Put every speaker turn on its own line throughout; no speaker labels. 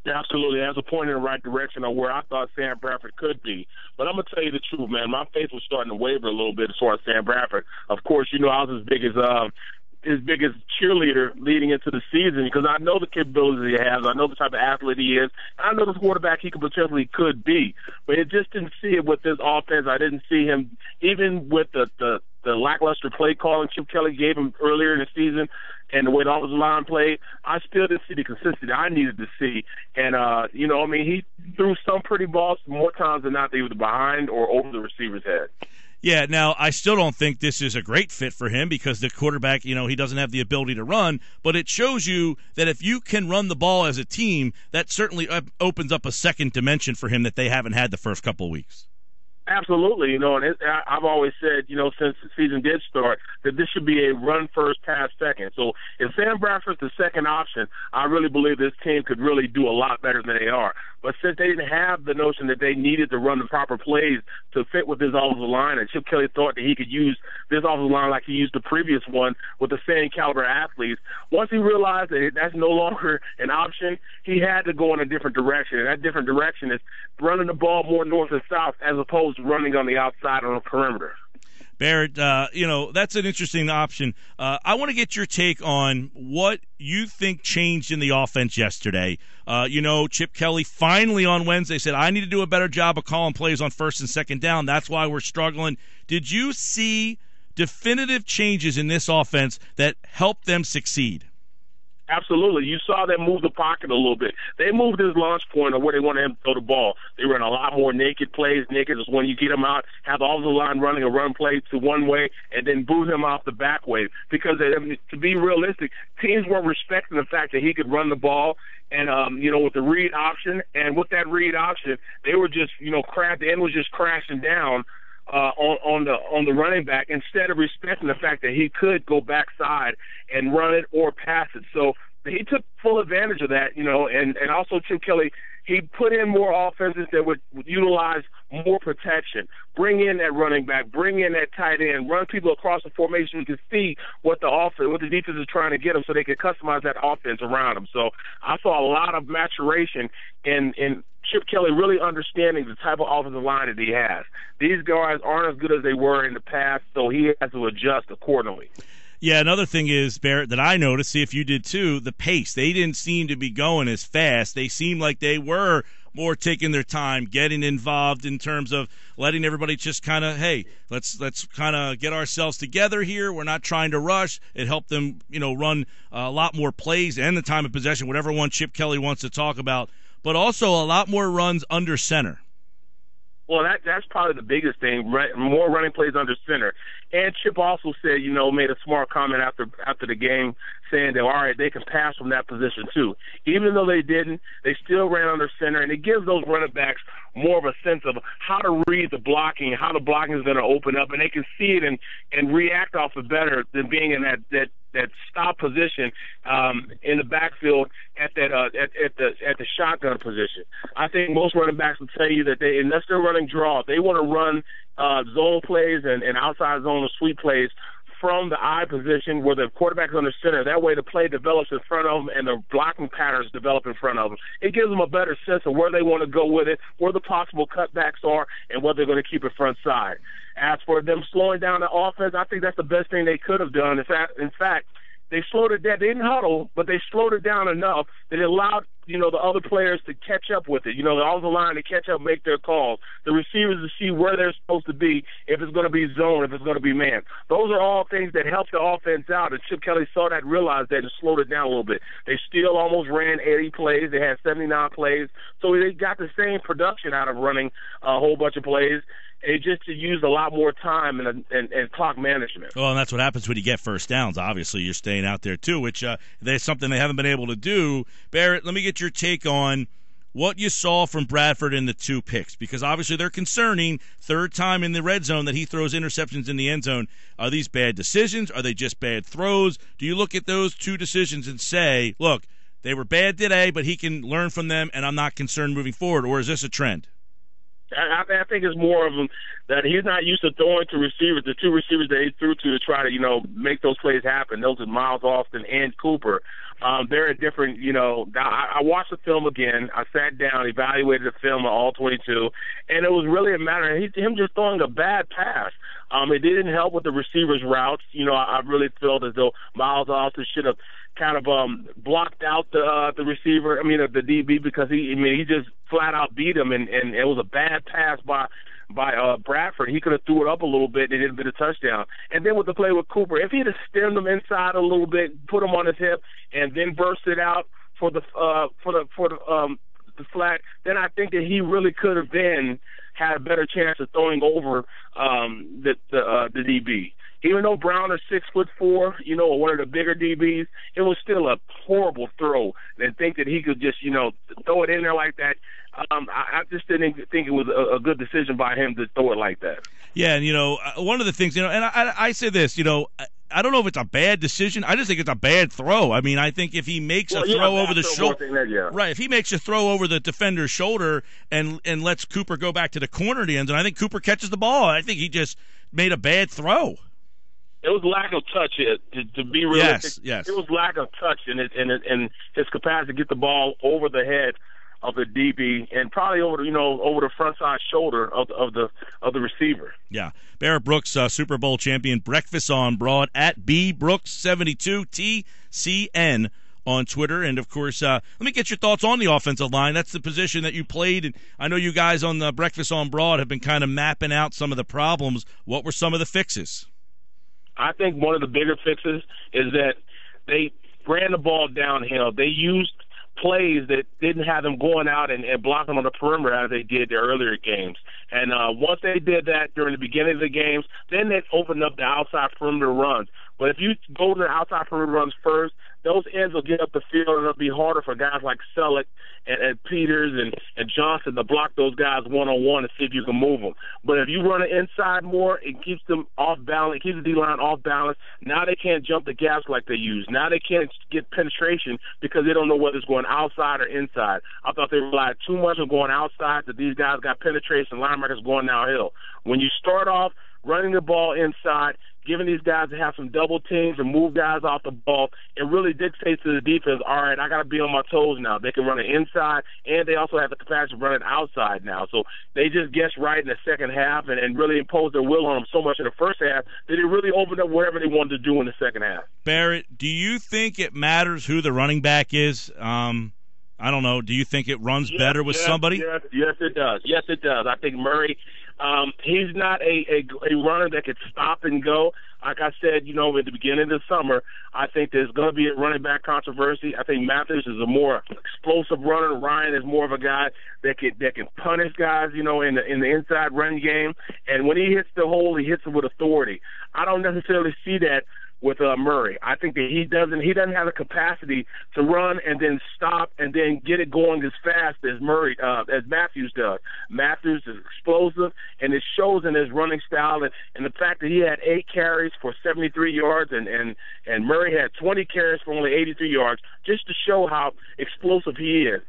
Absolutely. That's a point in the right direction on where I thought Sam Bradford could be. But I'm going to tell you the truth, man. My faith was starting to waver a little bit as far as Sam Bradford. Of course, you know, I was his biggest cheerleader leading into the season because I know the capabilities he has. I know the type of athlete he is. I know the quarterback he could be. But it just didn't see it with this offense. I didn't see him, even with the lackluster play calling Chip Kelly gave him earlier in the season and the way the offensive line played, I still didn't see the consistency I needed to see. And, he threw some pretty balls more times than not. They were behind or over the receiver's head.
Yeah, now, I still don't think this is a great fit for him because the quarterback, he doesn't have the ability to run, but it shows you that if you can run the ball as a team, that certainly opens up a second dimension for him that they haven't had the first couple of weeks.
Absolutely, and I've always said, since the season did start, that this should be a run first, pass second. So if Sam Bradford's the second option, I really believe this team could really do a lot better than they are. But since they didn't have the notion that they needed to run the proper plays to fit with this offensive line, and Chip Kelly thought that he could use this offensive line like he used the previous one with the same caliber athletes, once he realized that that's no longer an option, he had to go in a different direction. And that different direction is running the ball more north and south as opposed to running on the outside on the perimeter.
Barrett, that's an interesting option. I want to get your take on what you think changed in the offense yesterday. Chip Kelly finally on Wednesday said, I need to do a better job of calling plays on first and second down. That's why we're struggling. Did you see definitive changes in this offense that helped them succeed?
Absolutely. You saw them move the pocket a little bit. They moved his launch point of where they wanted him to throw the ball. They ran a lot more naked plays. Naked is when you get him out, have the offensive line running a run play to one way, and then boot him off the back way. Because, to be realistic, teams weren't respecting the fact that he could run the ball. And, with the read option, and with that read option, they were just, the end was just crashing down on the running back instead of respecting the fact that he could go backside and run it or pass it. So he took full advantage of that, and also Chip Kelly, he put in more offenses that would utilize more protection, bring in that running back, bring in that tight end, run people across the formation to see what the defense is trying to get them so they can customize that offense around them. So I saw a lot of maturation in Chip Kelly really understanding the type of offensive line that he has. These guys aren't as good as they were in the past, so he has to adjust accordingly.
Yeah, another thing is, Barrett, that I noticed, see if you did too, the pace. They didn't seem to be going as fast. They seemed like they were more taking their time, getting involved in terms of letting everybody just kind of, hey, let's kind of get ourselves together here. We're not trying to rush. It helped them, run a lot more plays and the time of possession, whatever one Chip Kelly wants to talk about, but also a lot more runs under center.
Well, that's probably the biggest thing, more running plays under center. And Chip also said, made a smart comment after the game saying that, all right, they can pass from that position too. Even though they didn't, they still ran under center, and it gives those running backs more of a sense of how to read the blocking, how the blocking is going to open up, and they can see it and react off it better than being in that stop position in the backfield at the shotgun position. I think most running backs will tell you that unless they're running draw, they want to run zone plays and outside zone or sweep plays from the eye position where the quarterback's under center. That way the play develops in front of them and the blocking patterns develop in front of them. It gives them a better sense of where they want to go with it, where the possible cutbacks are, and whether they're going to keep it front side. As for them slowing down the offense, I think that's the best thing they could have done. In fact, they slowed it down. They didn't huddle, but they slowed it down enough that it allowed, the other players to catch up with it. The offensive line to catch up, make their calls. The receivers to see where they're supposed to be, if it's going to be zone, if it's going to be man. Those are all things that help the offense out, and Chip Kelly saw that, realized that, and slowed it down a little bit. They still almost ran 80 plays. They had 79 plays. So they got the same production out of running a whole bunch of plays. It just used a lot more time and clock management.
Well, and that's what happens when you get first downs. Obviously, you're staying out there, too, which there's something they haven't been able to do. Barrett, let me get your take on what you saw from Bradford in the 2 picks, because obviously they're concerning. Third time in the red zone that he throws interceptions in the end zone. Are these bad decisions? Are they just bad throws? Do you look at those 2 decisions and say, look, they were bad today, but he can learn from them, and I'm not concerned moving forward, or is this a trend?
I think it's more of them that he's not used to throwing to receivers. The 2 receivers that he threw to try to, make those plays happen. Those are Miles Austin and Cooper. They're a different, I watched the film again. I sat down, evaluated the film of all 22, and it was really a matter of him just throwing a bad pass. It didn't help with the receivers' routes. I really felt as though Miles Austin should have kind of blocked out the receiver, the DB, because he just flat out beat him, and it was a bad pass by Bradford. He could have threw it up a little bit and it had been a touchdown. And then with the play with Cooper, if he'd have stemmed him inside a little bit, put him on his hip, and then bursted out for the flag, then I think that he really could have then had a better chance of throwing over the DB. Even though Brown is 6'4", one of the bigger DBs, it was still a horrible throw. And think that he could just, throw it in there like that. I just didn't think it was a good decision by him to throw it like that.
Yeah, and one of the things, and I say this, I don't know if it's a bad decision. I just think it's a bad throw. I mean, I think if he makes a throw over the shoulder, right? If he makes a throw over the defender's shoulder and lets Cooper go back to the corner of the end zone, I think Cooper catches the ball. I think he just made a bad throw.
It was lack of touch. To be realistic,
yes.
It was lack of touch in his capacity to get the ball over the head of the DB and probably over the front side shoulder of the receiver. Yeah,
Barrett Brooks, Super Bowl champion, Breakfast on Broad at bbrooks72 TCN on Twitter, and of course, let me get your thoughts on the offensive line. That's the position that you played, and I know you guys on the Breakfast on Broad have been kind of mapping out some of the problems. What were some of the fixes?
I think one of the bigger fixes is that they ran the ball downhill. They used plays that didn't have them going out and blocking on the perimeter as they did the earlier games. And once they did that during the beginning of the games, then they opened up the outside perimeter runs. But if you go to the outside perimeter runs first, those ends will get up the field, and it'll be harder for guys like Selleck and Peters and Johnson to block those guys one-on-one and see if you can move them. But if you run it inside more, it keeps them off balance. It keeps the D-line off balance. Now they can't jump the gaps like they used. Now they can't get penetration because they don't know whether it's going outside or inside. I thought they relied too much on going outside, that these guys got penetration, linebackers going downhill. When you start off running the ball inside, giving these guys to have some double teams and move guys off the ball, it really dictates to the defense, all right, I got to be on my toes now. They can run it inside, and they also have the capacity to run it outside now. So they just guessed right in the second half and really imposed their will on them so much in the first half that it really opened up whatever they wanted to do in the second half.
Barrett, do you think it matters who the running back is? I don't know. Do you think it runs better with somebody?
Yes, it does. Yes, it does. I think Murray, he's not a runner that could stop and go. Like I said, at the beginning of the summer, I think there's going to be a running back controversy. I think Mathis is a more explosive runner. Ryan is more of a guy that can punish guys, in the inside run game. And when he hits the hole, he hits it with authority. I don't necessarily see that with Murray. I think that he doesn't have the capacity to run and then stop and then get it going as fast as as Matthews does. Matthews is explosive, and it shows in his running style, and the fact that he had 8 carries for 73 yards and Murray had 20 carries for only 83 yards, just to show how explosive he is.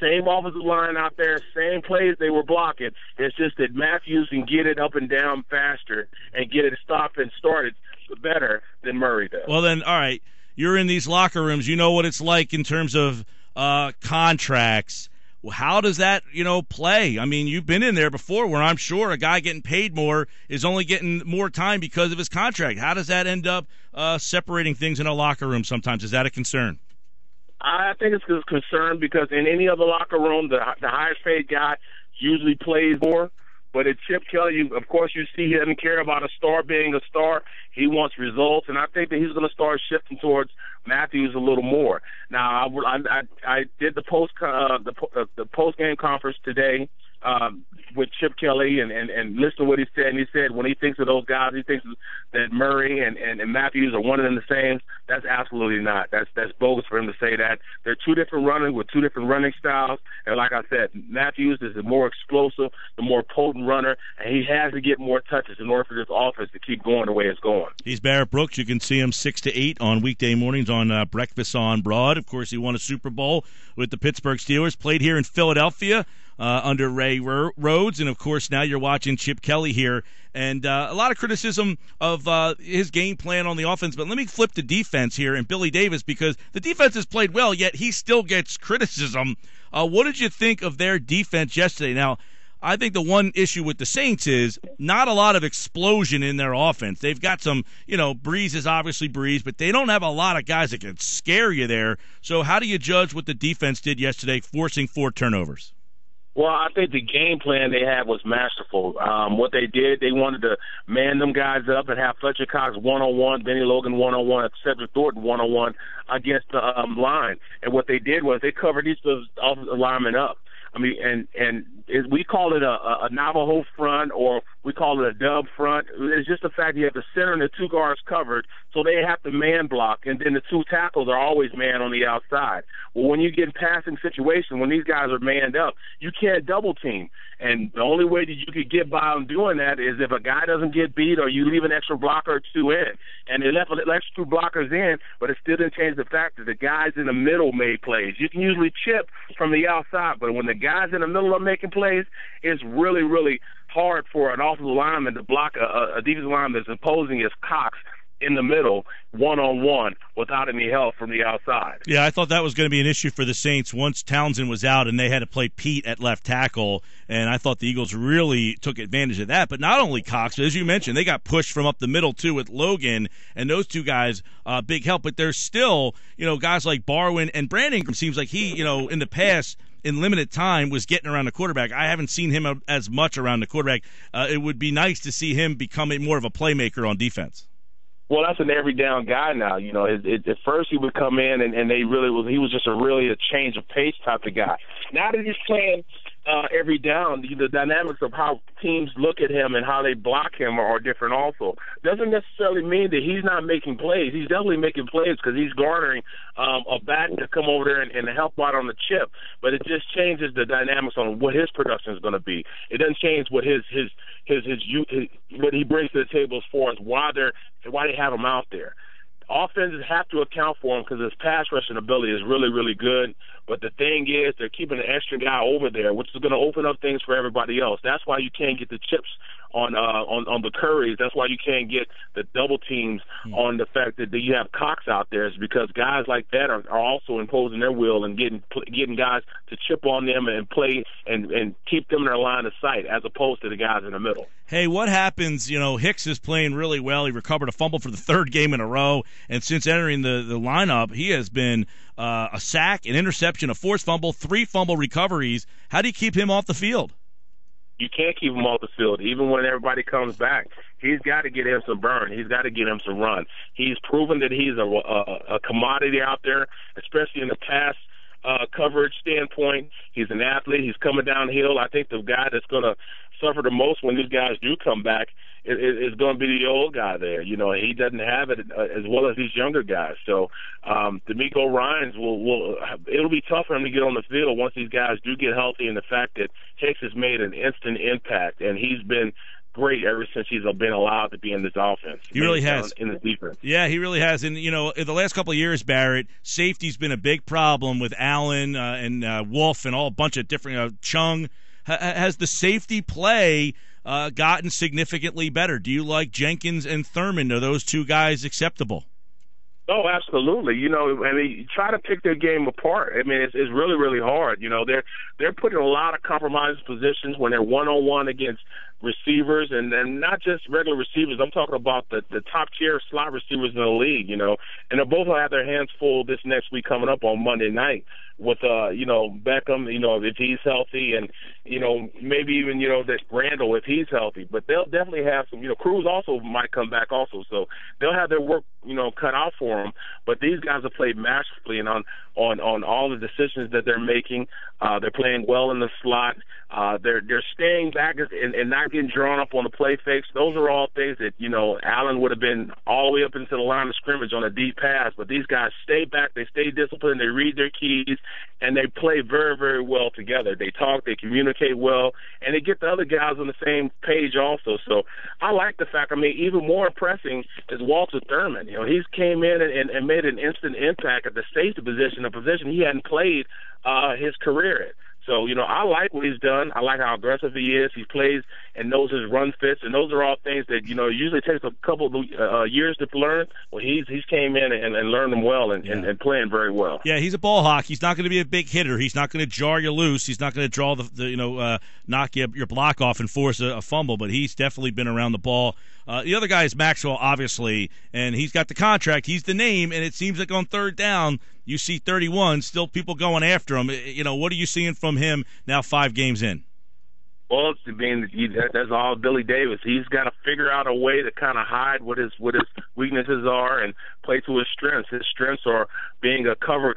Same offensive line out there, same plays they were blocking. It's just that Matthews can get it up and down faster and get it stopped and started better than Murray does.
Well, then, all right, you're in these locker rooms. You know what it's like in terms of contracts. Well, how does that, play? I mean, you've been in there before where I'm sure a guy getting paid more is only getting more time because of his contract. How does that end up separating things in a locker room sometimes? Is that a concern?
I think it's a concern because in any other locker room, the highest paid guy usually plays more. But at Chip Kelly, of course, you see he doesn't care about a star being a star. He wants results, and I think that he's going to start shifting towards Matthews a little more. Now, I did the post game conference today with Chip Kelly and listen to what he said. And he said when he thinks of those guys, he thinks that Murray and Matthews are one and the same. That's absolutely not. That's bogus for him to say that. They're two different runners with two different running styles. And like I said, Matthews is the more explosive, the more potent runner, and he has to get more touches in order for this offense to keep going the way it's going.
He's Barrett Brooks. You can see him 6 to 8 on weekday mornings on Breakfast on Broad. Of course, he won a Super Bowl with the Pittsburgh Steelers, played here in Philadelphia under Ray Rhodes, and of course now you're watching Chip Kelly here and a lot of criticism of his game plan on the offense. But let me flip the defense here and Billy Davis, because the defense has played well, yet he still gets criticism. What did you think of their defense yesterday? Now, I think the one issue with the Saints is not a lot of explosion in their offense. They've got some, Breeze is obviously Breeze, but they don't have a lot of guys that can scare you there. So how do you judge what the defense did yesterday, forcing 4 turnovers?
Well, I think the game plan they had was masterful. What they did, they wanted to man them guys up and have Fletcher Cox one-on-one, Benny Logan one-on-one, Cedric Thornton one-on-one against the line. And what they did was they covered each of the linemen up. I mean, and we call it a Navajo front, or we call it a dub front. It's just the fact you have the center and the 2 guards covered, so they have to man block, and then the 2 tackles are always man on the outside. Well, when you get in passing situations, when these guys are manned up, you can't double team. And the only way that you could get by on doing that is if a guy doesn't get beat or you leave an extra blocker or 2 in. And they left extra 2 blockers in, but it still didn't change the fact that the guys in the middle made plays. You can usually chip from the outside, but when the guys in the middle are making plays, it's really, really hard for an offensive lineman to block a defensive lineman that's opposing his Cox in the middle, one-on-one, without any help from the outside.
Yeah, I thought that was going to be an issue for the Saints once Townsend was out and they had to play Pete at left tackle, and I thought the Eagles really took advantage of that. But not only Cox, but as you mentioned, they got pushed from up the middle, too, with Logan, and those 2 guys, big help. But there's still, guys like Barwin, and Brandon Ingram seems like he, in the past, in limited time, was getting around the quarterback. I haven't seen him as much around the quarterback. It would be nice to see him become more of a playmaker on defense.
Well, that's an every down guy now. At first he would come in and he was just a change of pace type of guy. Now that he's playing every down, the dynamics of how teams look at him and how they block him are different also. Doesn't necessarily mean that he's not making plays. He's definitely making plays because he's garnering a back to come over there and help out on the chip. But it just changes the dynamics on what his production is going to be. It doesn't change what what he brings to the table as far as why they have him out there. Offenses have to account for him because his pass rushing ability is really, really good. But the thing is, they're keeping an extra guy over there, which is going to open up things for everybody else. That's why you can't get the chips on the Currys. That's why you can't get the double teams on the fact that you have Cox out there. Is because guys like that are also imposing their will and getting guys to chip on them and play and keep them in their line of sight as opposed to the guys in the middle.
Hey, what happens? Hicks is playing really well. He recovered a fumble for the 3rd game in a row, and since entering the lineup, he has been a sack, an interception, a forced fumble, 3 fumble recoveries. How do you keep him off the field?
You can't keep him off the field. Even when everybody comes back, he's got to get him some burn. He's got to get him some run. He's proven that he's a commodity out there, especially in the pass coverage standpoint. He's an athlete. He's coming downhill. I think the guy that's going to suffer the most when these guys do come back is going to be the old guy there. He doesn't have it as well as these younger guys. So D'Amico Ryans it'll be tough for him to get on the field once these guys do get healthy, and the fact that Hicks has made an instant impact, and he's been great ever since he's been allowed to be in this offense.
He really has.
In the defense.
Yeah, he really has. And, in the last couple of years, Barrett, safety's been a big problem with Allen and Wolf and a bunch of different Chung. Has the safety play gotten significantly better? Do you like Jenkins and Thurman? Are those 2 guys acceptable?
Oh, absolutely. You try to pick their game apart. It's really, really hard. They're put in a lot of compromised positions when they're one-on-one against receivers, and not just regular receivers. I'm talking about the top-tier slot receivers in the league, And they both have their hands full this next week coming up on Monday night with, Beckham, if he's healthy, and, maybe even, that Randall if he's healthy. But they'll definitely have some, Cruz also might come back also. So they'll have their work, cut out for them. But these guys have played masterfully and on all the decisions that they're making. They're playing well in the slot. They're staying back and not getting drawn up on the play fakes. Those are all things that, Allen would have been all the way up into the line of scrimmage on a deep pass. But these guys stay back. They stay disciplined. They read their keys. And they play very, very well together. They talk. They communicate well. And they get the other guys on the same page also. So I like the fact, even more impressive is Walter Thurman. He's came in and made an instant impact at the safety position, a position he hadn't played his career in. So, I like what he's done. I like how aggressive he is. He plays and knows his run fits, and those are all things that, usually takes a couple of years to learn. Well, he's came in and learned them well and playing very well.
Yeah, he's a ball hawk. He's not going to be a big hitter. He's not going to jar you loose. He's not going to draw knock your block off and force a fumble, but he's definitely been around the ball. The other guy is Maxwell, obviously, and he's got the contract. He's the name, and it seems like on third down, you see 31, still people going after him. What are you seeing from him now 5 games in?
Well, that's all Billy Davis. He's got to figure out a way to kind of hide what his weaknesses are and play to his strengths. His strengths are being a cover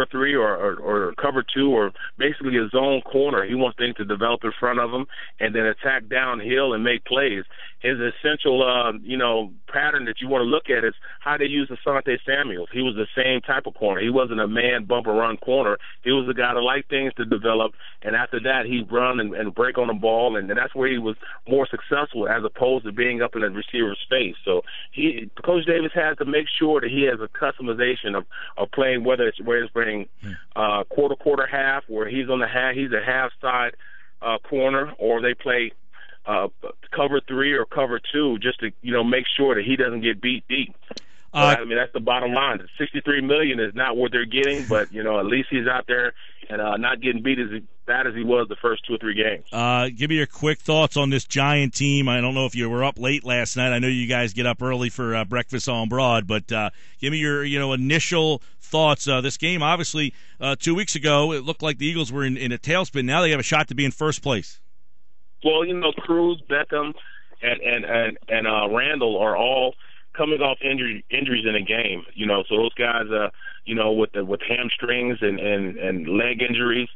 3 or cover 2 or basically a zone corner. He wants things to develop in front of him and then attack downhill and make plays. His essential, pattern that you want to look at is how they use Asante Samuels. He was the same type of corner. He wasn't a man bumper run corner. He was a guy that liked things to develop, and after that he'd run and break on the ball, and that's where he was more successful as opposed to being up in the receiver's face. So Coach Davis has to make sure that he has a customization of playing, whether it's playing quarter, half, where he's on the half, he's a half side corner, or they play cover 3 or cover 2, just to make sure that he doesn't get beat deep. That's the bottom line. $63 million is not what they're getting, but at least he's out there and not getting beat as bad as he was the first 2 or 3 games.
Give me your quick thoughts on this Giant team. I don't know if you were up late last night. I know you guys get up early for breakfast on Broad, but give me your initial thoughts. This game, obviously, 2 weeks ago, it looked like the Eagles were in a tailspin. Now they have a shot to be in first place.
Well, Cruz, Beckham, and Randall are all coming off injuries in a game. So those guys, with hamstrings and leg injuries,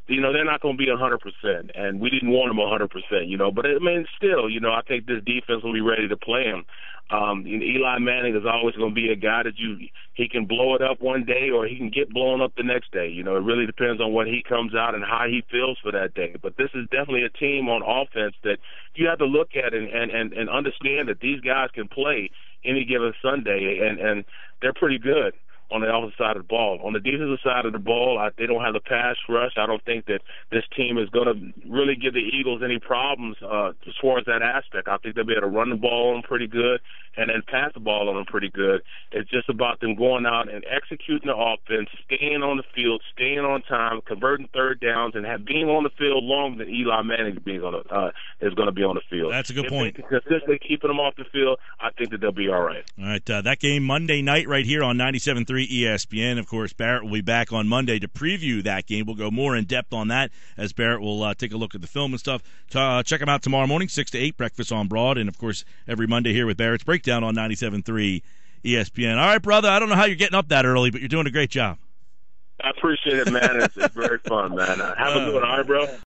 they're not going to be 100%, and we didn't want them 100%. But still, I think this defense will be ready to play him. Eli Manning is always going to be a guy that he can blow it up one day or he can get blown up the next day. It really depends on what he comes out and how he feels for that day. But this is definitely a team on offense that you have to look at and understand that these guys can play any given Sunday, and they're pretty good on the offensive side of the ball. On the defensive side of the ball, they don't have the pass rush. I don't think that this team is going to really give the Eagles any problems as far as that aspect. I think they'll be able to run the ball on them pretty good and then pass the ball on them pretty good. It's just about them going out and executing the offense, staying on the field, staying on time, converting third downs, and being on the field longer than Eli Manning is going to be on the field.
That's a good point.
If they consistently keeping them off the field, I think that they'll be all right.
All right, that game Monday night right here on 97.3 ESPN. Of course, Barrett will be back on Monday to preview that game. We'll go more in depth on that as Barrett will take a look at the film and stuff. Check him out tomorrow morning, 6 to 8, Breakfast on Broad, and, of course, every Monday here with Barrett's Breakdown on 97.3 ESPN. All right, brother, I don't know how you're getting up that early, but you're doing a great job.
I appreciate it, man. It's very fun, man. Have a good one, all right, bro?